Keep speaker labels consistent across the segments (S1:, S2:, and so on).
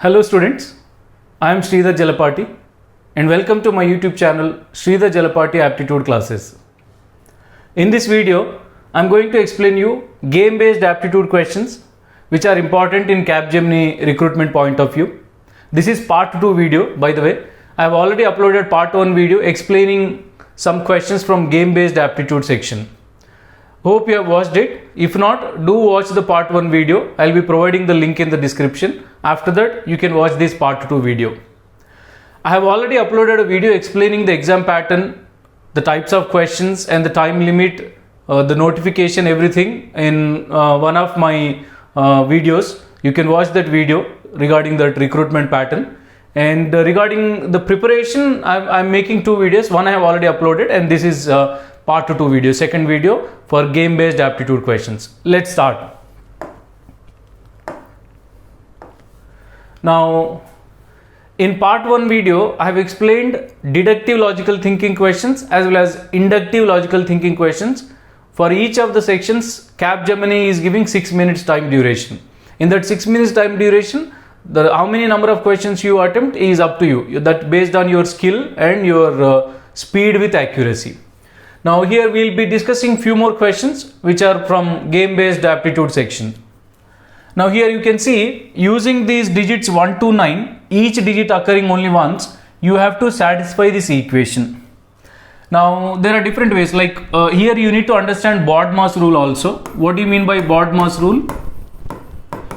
S1: Hello students, I am Sridhar Jalapati and welcome to my YouTube channel Sridhar Jalapati Aptitude Classes. In this video, I am going to explain you game-based aptitude questions which are important in Capgemini recruitment point of view. This is part 2 video, by the way. I have already uploaded part 1 video explaining some questions from game-based aptitude section. Hope you have watched it. If not, do watch the part 1 video. I will be providing the link in the description. After that, you can watch this part 2 video. I have already uploaded a video explaining the exam pattern, the types of questions and the time limit, the notification, everything in one of my videos. You can watch that video regarding that recruitment pattern. And regarding the preparation, I'm making 2 videos. One I have already uploaded and this is part 2 video, second video for game based aptitude questions. Let's start. Now, in part 1 video, I have explained deductive logical thinking questions as well as inductive logical thinking questions. For each of the sections, Capgemini is giving 6 minutes time duration. In that 6 minutes time duration, how many number of questions you attempt is up to you. That based on your skill and your speed with accuracy. Now here we will be discussing few more questions which are from game based aptitude section. Now here you can see, using these digits 1 to 9, each digit occurring only once, you have to satisfy this equation. Now there are different ways, like here you need to understand BODMAS rule also. What do you mean by BODMAS rule?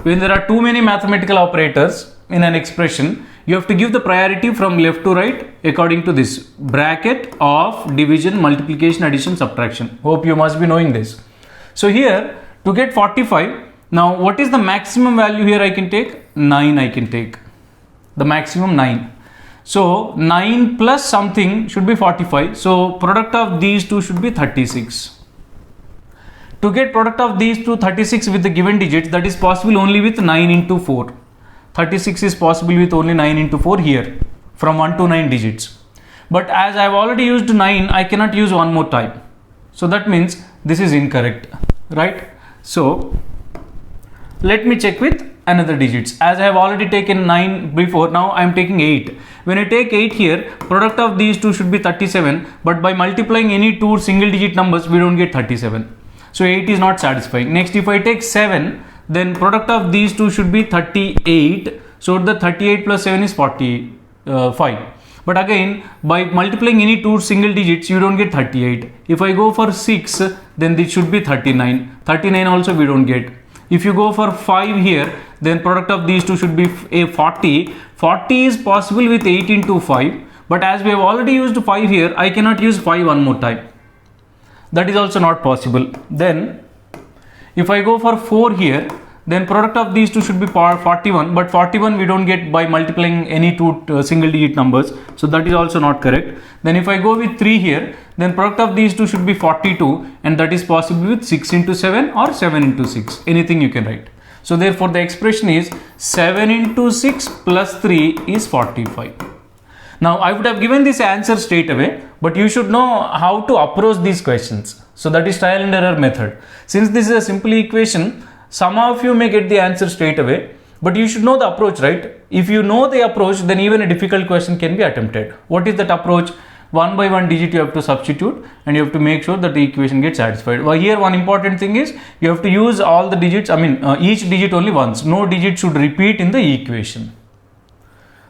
S1: When there are too many mathematical operators in an expression, you have to give the priority from left to right according to this bracket of division, multiplication, addition, subtraction. Hope you must be knowing this. So here to get 45, now what is the maximum value here I can take? 9 I can take. The maximum 9. So 9 plus something should be 45. So product of these two should be 36. To get product of these two 36 with the given digits, that is possible only with 9 into 4. 36 is possible with only 9 into 4 here from 1 to 9 digits. But as I have already used 9, I cannot use one more time. So that means this is incorrect, right? So let me check with another digits. As I have already taken 9 before, now I am taking 8. When I take 8 here, product of these two should be 37. But by multiplying any two single digit numbers, we don't get 37. So 8 is not satisfying. Next, if I take 7, then product of these two should be 38. So the 38 plus 7 is 45. But again, by multiplying any two single digits, you don't get 38. If I go for 6, then this should be 39. 39 also we don't get. If you go for 5 here, then product of these two should be a 40. 40 is possible with 8 into 5. But as we have already used 5 here, I cannot use 5 one more time. That is also not possible. Then if I go for 4 here, then product of these two should be 41, but 41 we don't get by multiplying any two single digit numbers. So that is also not correct. Then if I go with 3 here, then product of these two should be 42, and that is possible with 6 into 7 or 7 into 6. Anything you can write. So therefore the expression is 7 into 6 plus 3 is 45. Now I would have given this answer straight away, but you should know how to approach these questions. So that is trial and error method. Since this is a simple equation, some of you may get the answer straight away, but you should know the approach, right? If you know the approach, then even a difficult question can be attempted. What is that approach? One by one digit you have to substitute and you have to make sure that the equation gets satisfied. Well, here one important thing is you have to use all the digits, each digit only once. No digit should repeat in the equation.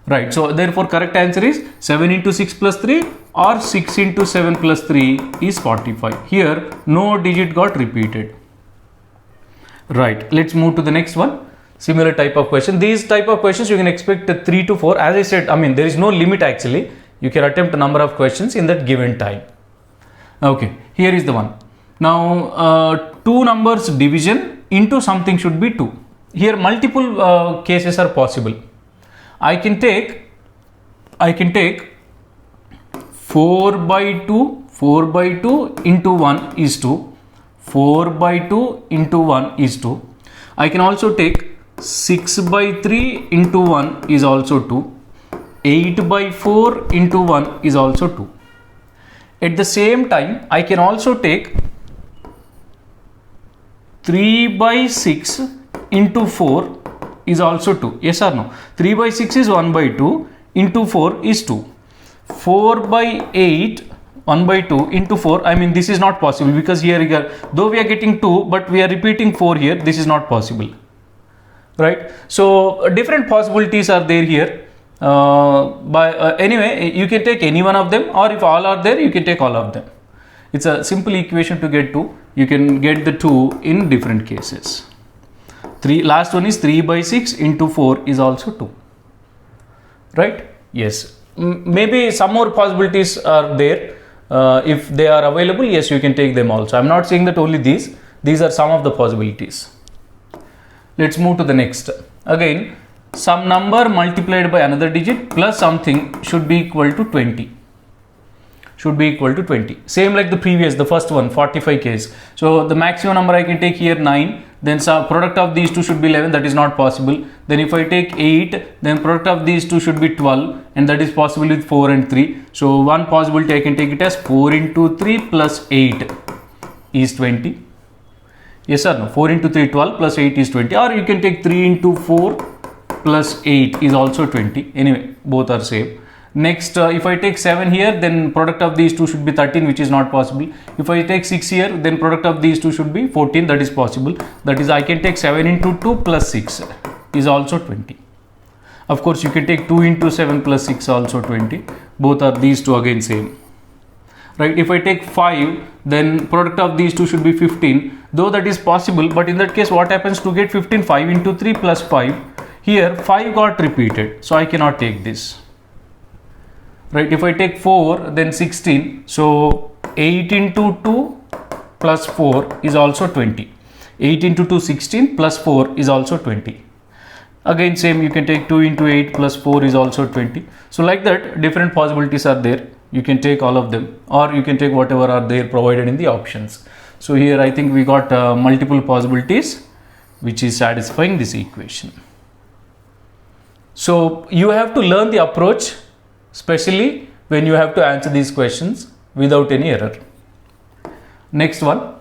S1: Right, so therefore correct answer is 7 into 6 plus 3 or 6 into 7 plus 3 is 45. Here no digit got repeated. Right, let's move to the next one. Similar type of question. These type of questions you can expect 3 to 4. As I said, there is no limit actually. You can attempt a number of questions in that given time. Okay, here is the one. Now, two numbers division into something should be 2. Here multiple cases are possible. I can take 4 by 2 into 1 is 2. 4 by 2 into 1 is 2. I can also take 6 by 3 into 1 is also 2. 8 by 4 into 1 is also 2. At the same time, I can also take 3 by 6 into 4 is also 2. Yes or no? 3 by 6 is 1 by 2 into 4 is 2. 4 by 8 1 by 2 into 4, I mean this is not possible because here though we are getting 2 but we are repeating 4 here, this is not possible, right? So different possibilities are there here. Anyway, you can take any one of them, or if all are there you can take all of them. It's a simple equation to get 2. You can get the 2 in different cases. Last one is 3 by 6 into 4 is also 2, right? Yes, maybe some more possibilities are there. If they are available, yes, you can take them also. I'm not saying that only these are some of the possibilities. Let's move to the next. Again, some number multiplied by another digit plus something should be equal to 20. Should be equal to 20. Same like the first one, 45 case. So the maximum number I can take here 9. Then some product of these two should be 11. That is not possible. Then if I take 8, then product of these two should be 12, and that is possible with 4 and 3. So one possibility I can take it as 4 into 3 plus 8 is 20. Yes or no? 4 into 3 12 plus 8 is 20. Or you can take 3 into 4 plus 8 is also 20. Anyway, both are same. Next, if I take 7 here, then product of these two should be 13, which is not possible. If I take 6 here, then product of these two should be 14, that is possible. That is, I can take 7 into 2 plus 6 is also 20. Of course, you can take 2 into 7 plus 6 also 20. Both are these two again same. Right? If I take 5, then product of these two should be 15. Though that is possible, but in that case, what happens to get 15? 5 into 3 plus 5. Here, 5 got repeated, so I cannot take this. Right, if I take 4, then 16, so 8 into 2 plus 4 is also 20. 8 into 2 16 plus 4 is also 20. Again same, you can take 2 into 8 plus 4 is also 20. So like that, different possibilities are there. You can take all of them, or you can take whatever are there provided in the options. So here I think we got multiple possibilities which is satisfying this equation. So you have to learn the approach, especially when you have to answer these questions without any error. Next one,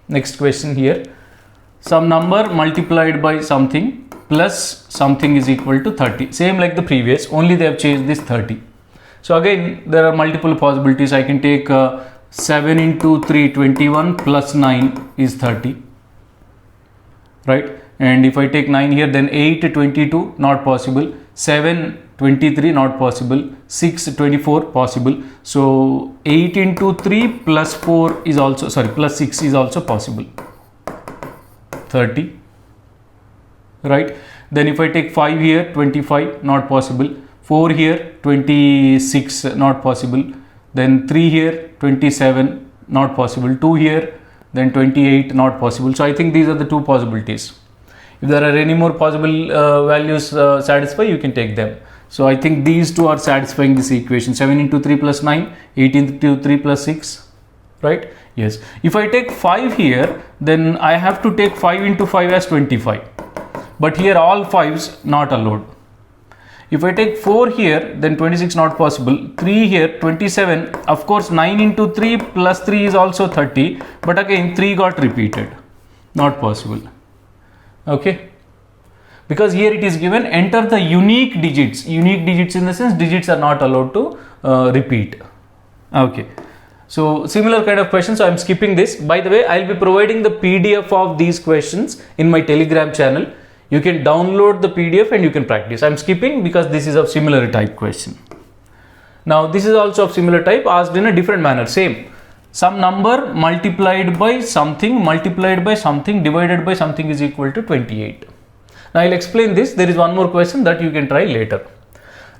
S1: next question here. Some number multiplied by something plus something is equal to 30. Same like the previous, only they have changed this 30. So again, there are multiple possibilities. I can take 7 into 3, 21 plus 9 is 30. Right? And if I take 9 here, then 8, 22, not possible. 7, 23, not possible. 6, 24, possible. So 8 into 3 plus 4 is also, plus 6 is also possible. 30. Right? Then if I take 5 here, 25, not possible. 4 here, 26, not possible. Then 3 here, 27, not possible. 2 here, then 28, not possible. So I think these are the two possibilities. If there are any more possible values satisfy, you can take them. So I think these two are satisfying this equation. 7 into 3 plus 9, 8 into 3 plus 6, right? Yes. If I take 5 here, then I have to take 5 into 5 as 25. But here all 5s not allowed. If I take 4 here, then 26 not possible. 3 here, 27. Of course, 9 into 3 plus 3 is also 30. But again, 3 got repeated. Not possible. Okay. Because here it is given, enter the unique digits. Unique digits in the sense, digits are not allowed to repeat. Okay. So, similar kind of questions. So, I am skipping this. By the way, I will be providing the PDF of these questions in my Telegram channel. You can download the PDF and you can practice. I am skipping because this is of similar type question. Now, this is also of similar type, asked in a different manner. Same. Some number multiplied by something divided by something is equal to 28. Now, I will explain this. There is one more question that you can try later.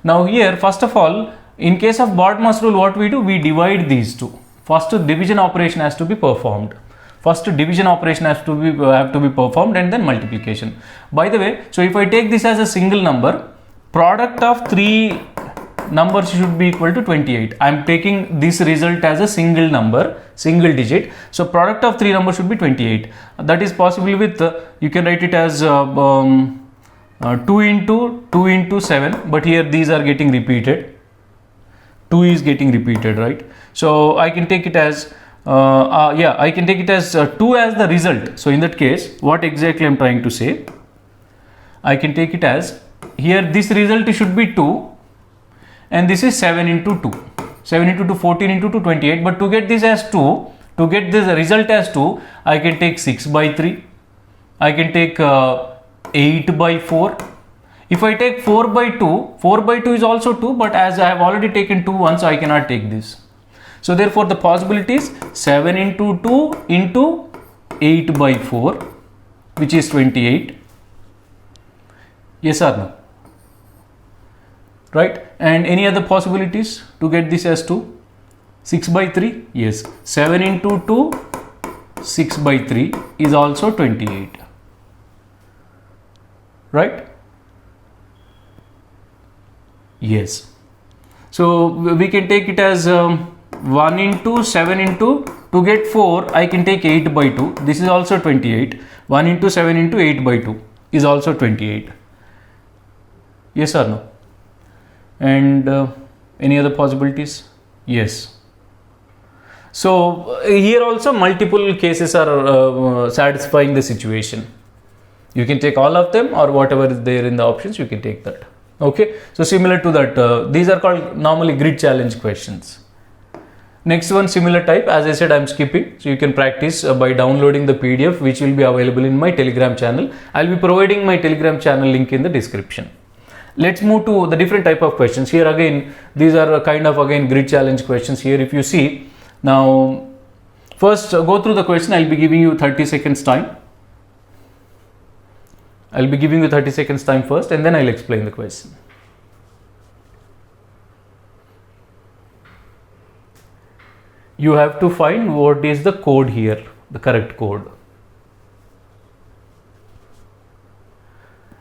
S1: Now, here, first of all, in case of BODMAS rule, what we do? We divide these two. First, division operation has to be performed. First, division operation has to be performed, and then multiplication. By the way, so if I take this as a single number, product of 3 numbers should be equal to 28. I am taking this result as a single number, single digit. So product of 3 numbers should be 28. That is possible with, you can write it as 2 into 7, but here these are getting repeated. 2 is getting repeated, right? So I can take it as, I can take it as 2 as the result. So in that case, what exactly I am trying to say? I can take it as, here this result should be 2 and this is 7 into 2. 7 into 2, 14 into 2, 28. But to get this as 2, to get this result as 2, I can take 6 by 3. I can take 8 by 4. If I take 4 by 2, 4 by 2 is also 2, but as I have already taken 2 once, I cannot take this. So therefore the possibility is 7 into 2 into 8 by 4, which is 28. Yes or no? Right? And any other possibilities to get this as 2? 6 by 3? Yes. 7 into 2, 6 by 3 is also 28. Right? Yes. So we can take it as 1 into 7 into, to get 4, I can take 8 by 2. This is also 28. 1 into 7 into 8 by 2 is also 28. Yes or no? And any other possibilities? Yes. So here also multiple cases are satisfying the situation. You can take all of them, or whatever is there in the options, you can take that. Okay. So similar to that, these are called normally grid challenge questions. Next one, similar type, as I said, I am skipping. So you can practice by downloading the PDF, which will be available in my Telegram channel. I'll be providing my Telegram channel link in the description. Let's move to the different type of questions. Here again, these are kind of again grid challenge questions. Here if you see, now first go through the question. I'll be giving you 30 seconds time. I'll be giving you 30 seconds time first, and then I'll explain the question. You have to find what is the code here, the correct code.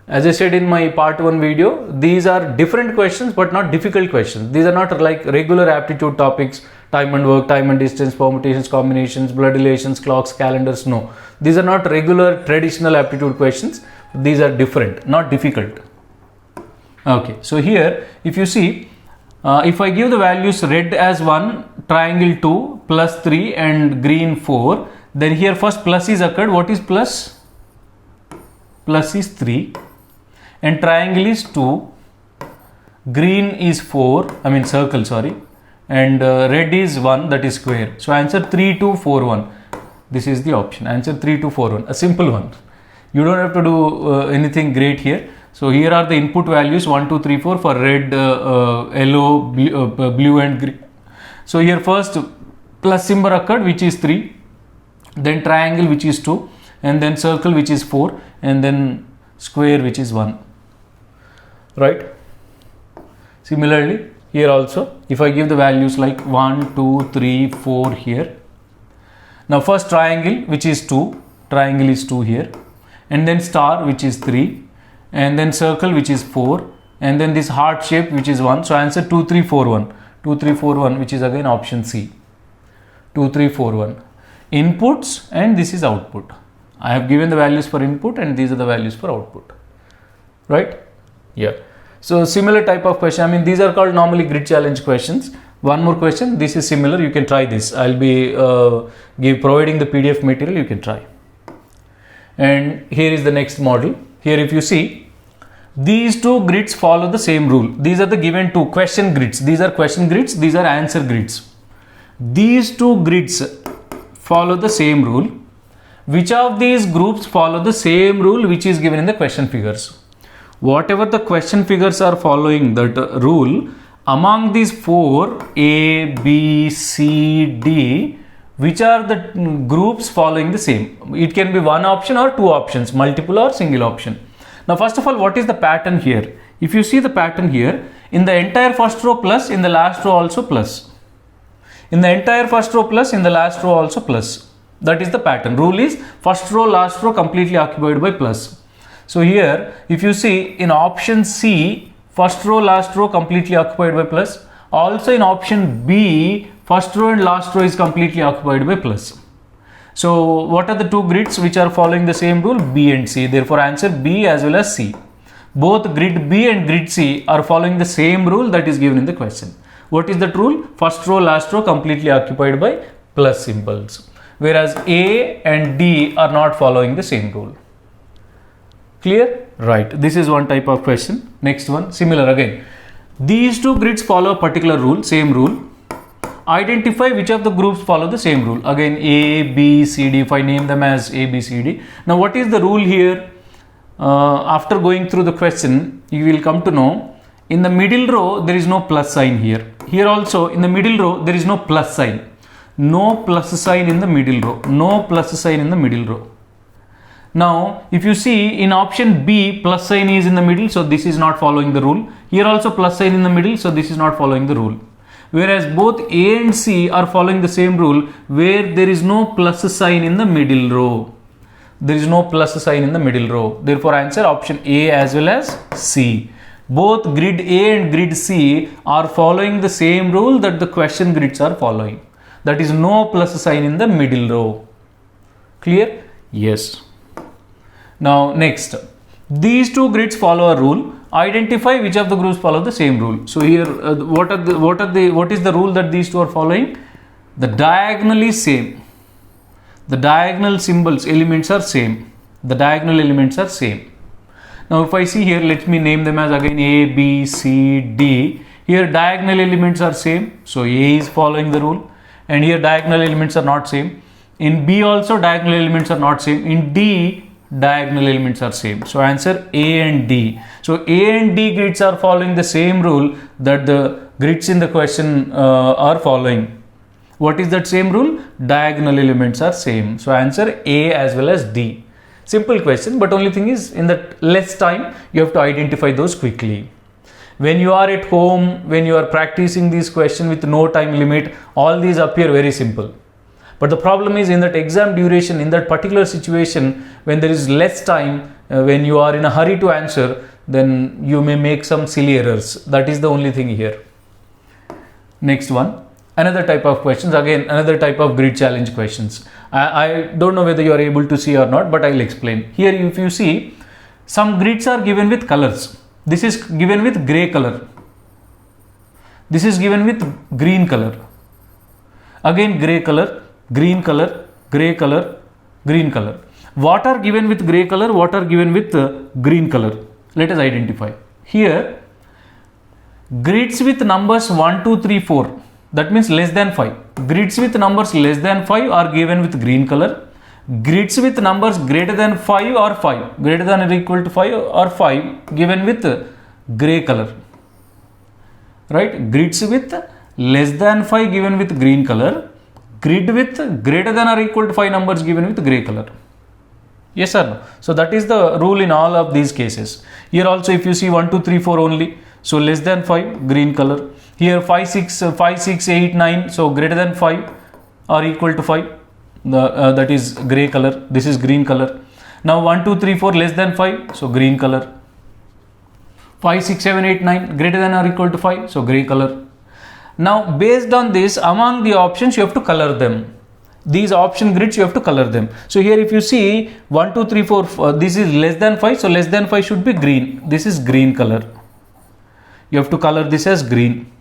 S1: As I said in my part 1 video, these are different questions but not difficult questions. These are not like regular aptitude topics, time and work, time and distance, permutations, combinations, blood relations, clocks, calendars. No, these are not regular traditional aptitude questions. These are different, not difficult. Okay, so here if you see, if I give the values red as 1, triangle 2, plus 3 and green 4, then here first plus is occurred. What is plus? Plus is 3 and triangle is 2, green is 4, I mean circle, sorry, and red is 1, that is square. So answer 3, 2, 4, 1. This is the option. Answer 3, 2, 4, 1. A simple one. You don't have to do anything great here. So here are the input values 1, 2, 3, 4 for red, yellow, blue and green. So here first plus symbol occurred, which is 3, then triangle, which is 2, and then circle, which is 4, and then square, which is 1. Right? Similarly here also, if I give the values like 1, 2, 3, 4 here. Now first triangle, which is 2, triangle is 2 here, and then star, which is 3, and then circle, which is 4, and then this heart shape, which is 1. So answer 2, 3, 4, 1. 2, 3, 4, 1, which is again option C. 2, 3, 4, 1. Inputs and this is output. I have given the values for input and these are the values for output. Right? Yeah. So similar type of question. I mean, these are called normally grid challenge questions. One more question. This is similar. You can try this. I'll be providing the PDF material. You can try. And here is the next model. Here if you see, these two grids follow the same rule. These are the given two question grids. These are question grids. These are answer grids. These two grids follow the same rule. Which of these groups follow the same rule which is given in the question figures? Whatever the question figures are following that rule, among these 4, A, B, C, D, which are the groups following the same? It can be one option or two options, multiple or single option. Now first of all, what is the pattern here? If you see the pattern here, in the entire first row plus, in the last row also plus. In the entire first row plus, in the last row also plus. That is the pattern. Rule is first row, last row completely occupied by plus. So here, if you see in option C, first row, last row completely occupied by plus. Also in option B, first row and last row is completely occupied by plus. So what are the two grids which are following the same rule? B and C. Therefore answer B as well as C. Both grid B and grid C are following the same rule that is given in the question. What is that rule? First row, last row completely occupied by plus symbols. Whereas A and D are not following the same rule. Clear? Right. This is one type of question. Next one, similar again. These two grids follow a particular rule, same rule. Identify which of the groups follow the same rule. Again, A, B, C, D. If I name them as A, B, C, D. Now, what is the rule here? After going through the question, you will come to know in the middle row there is no plus sign here. Here also in the middle row there is no plus sign. No plus sign in the middle row. No plus sign in the middle row. Now, if you see in option B, plus sign is in the middle, so this is not following the rule. Here also plus sign in the middle, so this is not following the rule. Whereas both A and C are following the same rule where there is no plus sign in the middle row. There is no plus sign in the middle row. Therefore, answer option A as well as C. Both grid A and grid C are following the same rule that the question grids are following. That is no plus sign in the middle row. Clear? Yes. Now next, these two grids follow a rule. Identify which of the groups follow the same rule. So here, what is the rule that these two are following? The diagonal is same. The diagonal symbols, elements are same. The diagonal elements are same. Now if I see here, let me name them as again A, B, C, D. Here diagonal elements are same. So A is following the rule. And here diagonal elements are not same. In B also diagonal elements are not same. In D, diagonal elements are same. So answer A and D. So A and D grids are following the same rule that the grids in the question are following. What is that same rule? Diagonal elements are same. So answer A as well as D. Simple question, but only thing is in that less time you have to identify those quickly. When you are at home, when you are practicing these questions with no time limit, all these appear very simple. But the problem is in that exam duration, in that particular situation, when there is less time, when you are in a hurry to answer, then you may make some silly errors. That is the only thing here. Next one, another type of questions, again another type of grid challenge questions. I don't know whether you are able to see or not, but I will explain. Here if you see, some grids are given with colors. This is given with grey color. This is given with green color. Again grey color, green color, grey color, green color. What are given with grey color? What are given with green color? Let us identify. Here, grids with numbers 1, 2, 3, 4. That means less than 5. Grids with numbers less than 5 are given with green color. Grids with numbers greater than 5 or 5, greater than or equal to 5 or 5 given with grey color. Right? Grids with less than 5 given with green color. Grid with greater than or equal to 5 numbers given with grey color. Yes or no? So that is the rule in all of these cases. Here also if you see 1, 2, 3, 4 only. So less than 5, green color. Here 5, 6, 8, 9. So greater than 5 or equal to 5. That is grey color. This is green color. Now 1, 2, 3, 4 less than 5. So green color. 5, 6, 7, 8, 9 greater than or equal to 5. So grey color. Now based on this, among the options you have to color them. These option grids you have to color them. So here if you see 1, 2, 3, 4, this is less than 5. So less than 5 should be green. This is green color. You have to color this as green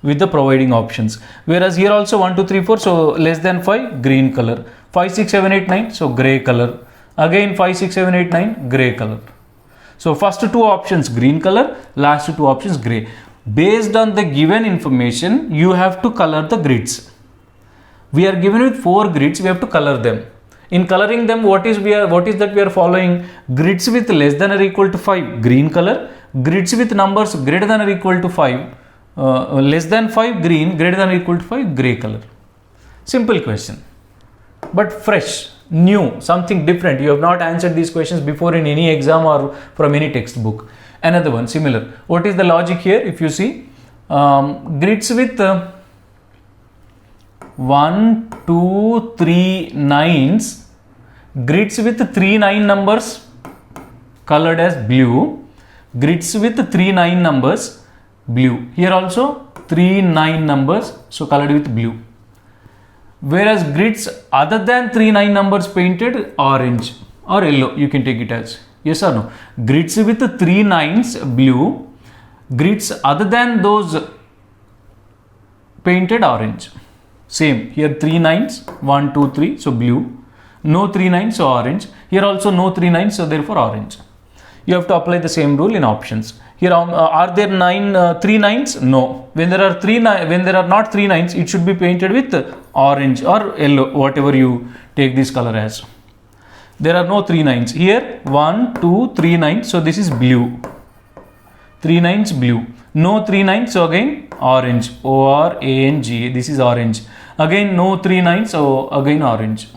S1: with the providing options. Whereas here also 1, 2, 3, 4. So less than 5, green color. 5, 6, 7, 8, 9. So grey color. Again 5, 6, 7, 8, 9, grey color. So first two options green color, last two options grey. Based on the given information, you have to color the grids. We are given with 4 grids, we have to color them. In coloring them, what is that we are following? Grids with less than or equal to 5, green color. Grids with numbers greater than or equal to 5, less than 5, green, greater than or equal to 5, grey color. Simple question, but fresh, new, something different. You have not answered these questions before in any exam or from any textbook. Another one, similar. What is the logic here? If you see, grids with 1, 2, 3 9s, grids with 3 9 numbers colored as blue, grids with 3 9 numbers blue. Here also 3 9 numbers, so colored with blue. Whereas grids other than 3 9 numbers painted orange or yellow, you can take it as. Yes or no? Grids with 3 9s blue, grids other than those painted orange. Same, here 3 9s, 1, 2, 3, so blue. No 3 9s, so orange. Here also no 3 9s, so therefore orange. You have to apply the same rule in options. Here are there 3 nines? No. When there are when there are not 3 nines, it should be painted with orange or yellow, whatever you take this color as. There are no 3 nines. Here 1, 2, 3 nines. So this is blue. 3 nines blue. No 3 nines. So again orange. O-R-A-N-G. This is orange. Again no 3 nines. So again orange.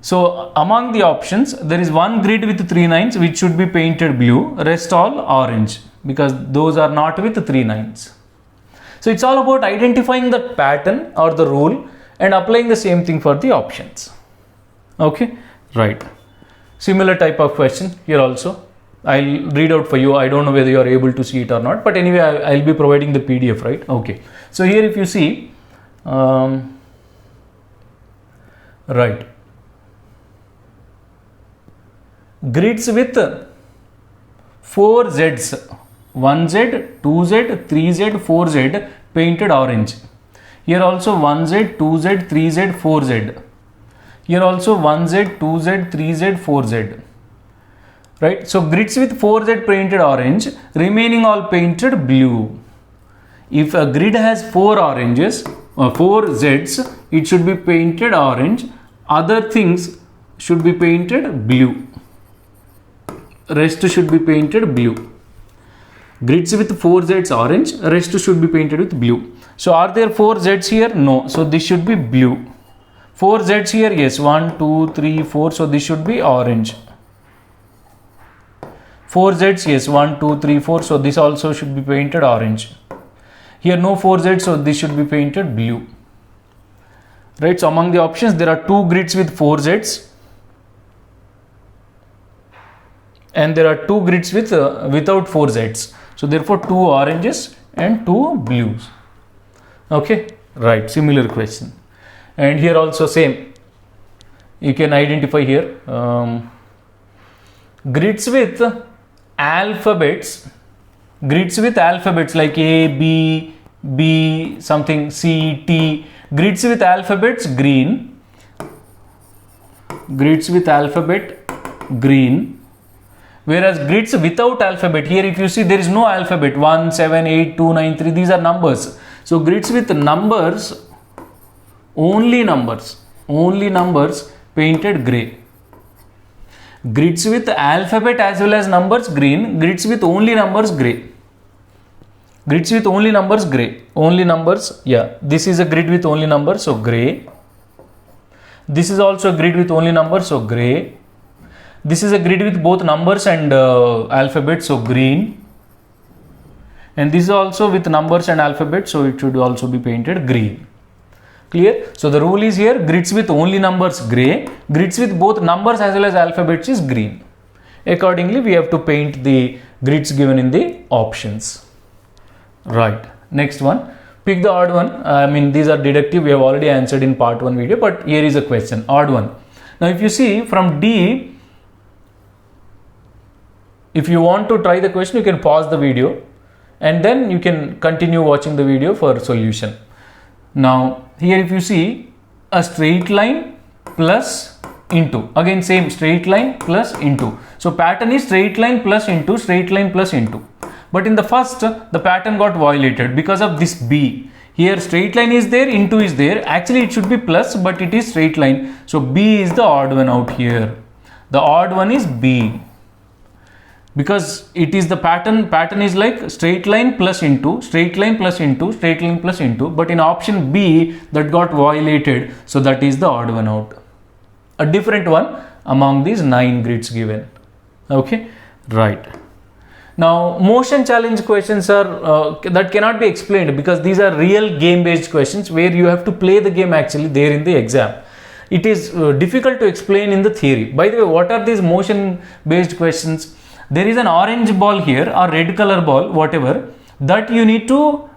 S1: So among the options, there is one grid with 3 nines which should be painted blue, rest all orange, because those are not with 3 nines. So it's all about identifying the pattern or the rule and applying the same thing for the options. Okay, right. Similar type of question here also. I'll read out for you. I don't know whether you are able to see it or not, but anyway, I'll be providing the PDF, right? Okay. So here if you see, right. Grids with 4 Zs, 1Z, 2Z, 3Z, 4Z painted orange. Here also 1Z, 2Z, 3Z, 4Z. Here also 1Z, 2Z, 3Z, 4Z. Right? So grids with 4Z painted orange, remaining all painted blue. If a grid has 4 oranges, 4 Zs, it should be painted orange. Other things should be painted blue. Rest should be painted blue. Grids with 4 Zs orange, rest should be painted with blue. So are there 4 Zs here? No. So this should be blue. 4 Zs here? Yes. 1, 2, 3, 4. So this should be orange. 4 Zs? Yes. 1, 2, 3, 4. So this also should be painted orange. Here no 4 Zs. So this should be painted blue. Right. So among the options, there are 2 grids with 4 Zs. And there are 2 grids with without 4 Zs. So therefore 2 oranges and 2 blues. Okay, right, similar question. And here also same. You can identify here grids with alphabets. Grids with alphabets like A, B, B, something, C, T. Grids with alphabets green. Grids with alphabet green. Whereas grids without alphabet, here if you see there is no alphabet, 1, 7, 8, 2, 9, 3, these are numbers. So grids with numbers, only numbers painted grey. Grids with alphabet as well as numbers green, grids with only numbers grey. Grids with only numbers grey. Only numbers, yeah, this is a grid with only numbers, so grey. This is also a grid with only numbers, so grey. This is a grid with both numbers and alphabet, so green. And this is also with numbers and alphabet, so it should also be painted green. Clear? So the rule is here, grids with only numbers grey, grids with both numbers as well as alphabets is green. Accordingly, we have to paint the grids given in the options. Right. Next one. Pick the odd one. I mean, these are deductive. We have already answered in part 1 video, but here is a question. Odd one. Now, if you see from D, if you want to try the question, you can pause the video and then you can continue watching the video for solution. Now, here if you see a straight line plus into, again same straight line plus into. So pattern is straight line plus into, straight line plus into. But in the first, the pattern got violated because of this B. Here straight line is there, into is there. Actually it should be plus, but it is straight line. So B is the odd one out here. The odd one is B. Because it is the pattern is like straight line plus into, straight line plus into, straight line plus into, but in option B that got violated, so that is the odd one out. A different one among these 9 grids given. Okay, right. Now motion challenge questions are that cannot be explained because these are real game based questions where you have to play the game actually there in the exam. It is difficult to explain in the theory. By the way, what are these motion based questions? There is an orange ball here or red color ball, whatever, that you need to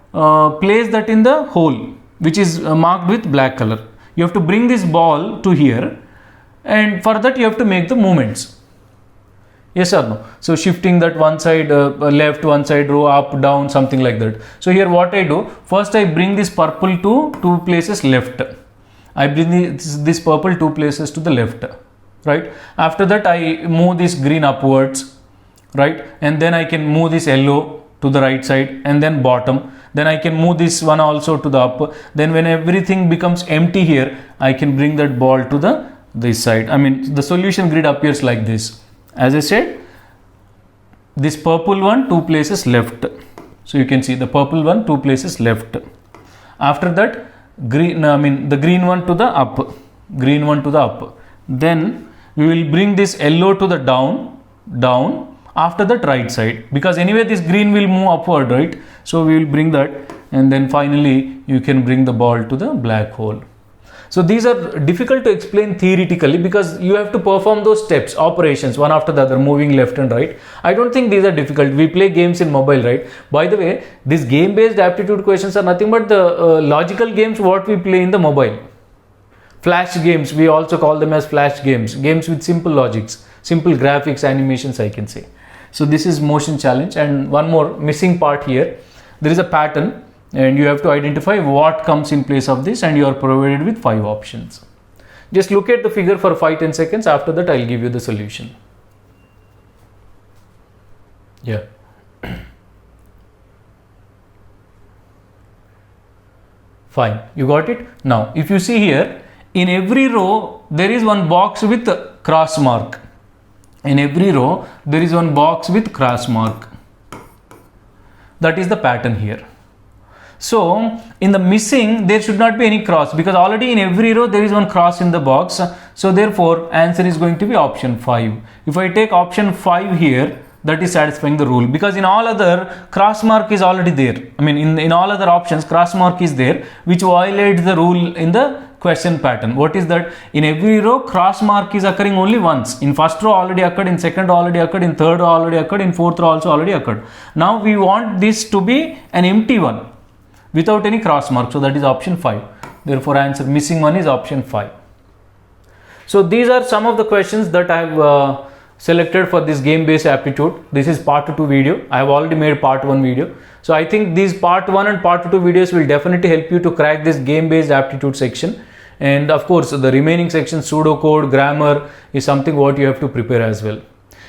S1: place that in the hole which is marked with black color. You have to bring this ball to here and for that you have to make the movements. Yes or no? So shifting that one side left, one side row up, down, something like that. So here what I do, first I bring this purple to 2 places left. I bring this purple 2 places to the left. right? After that I move this green upwards, right? And then I can move this yellow to the right side, and then bottom. Then I can move this one also to the up. Then when everything becomes empty here, I can bring that ball to this side. I mean, the solution grid appears like this. As I said, this purple one 2 places left. So you can see the purple one 2 places left. After that, the green one to the up. Green one to the up. Then we will bring this yellow to the down. After that, right side, because anyway this green will move upward, right? So we will bring that, and then finally you can bring the ball to the black hole. So these are difficult to explain theoretically because you have to perform those steps, operations one after the other, moving left and right. I don't think these are difficult. We play games in mobile, right? By the way, these game based aptitude questions are nothing but the logical games what we play in the mobile. Flash games, we also call them as flash games with simple logics, simple graphics, animations, I can say. So this is motion challenge. And one more missing part here, there is a pattern and you have to identify what comes in place of this, and you are provided with 5 options. Just look at the figure for 5-10 seconds. After that I'll give you the solution. Yeah. Fine, you got it? Now if you see here, in every row there is one box with cross mark. In every row there is one box with cross mark. That is the pattern here. So in the missing there should not be any cross, because already in every row there is one cross in the box. So therefore answer is going to be option 5. If I take option 5 here, that is satisfying the rule, because in all other cross mark is already there. I mean in all other options cross mark is there, which violates the rule in the question pattern. What is that? In every row cross mark is occurring only once. In first row already occurred, in second row already occurred, in third row already occurred, in fourth row also already occurred. Now we want this to be an empty one without any cross mark. So that is option 5. Therefore answer missing one is option 5. So these are some of the questions that I have selected for this game based aptitude. This is part 2 video. I have already made part 1 video. So I think these part 1 and part 2 videos will definitely help you to crack this game based aptitude section. And of course the remaining section, pseudocode, grammar, is something what you have to prepare as well.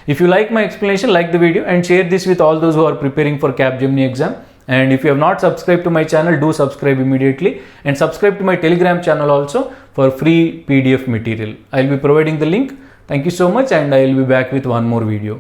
S1: If you like my explanation, like the video and share this with all those who are preparing for Capgemini exam. And if you have not subscribed to my channel, do subscribe immediately, and subscribe to my Telegram channel also for free PDF material. I will be providing the link. Thank you so much, and I will be back with one more video.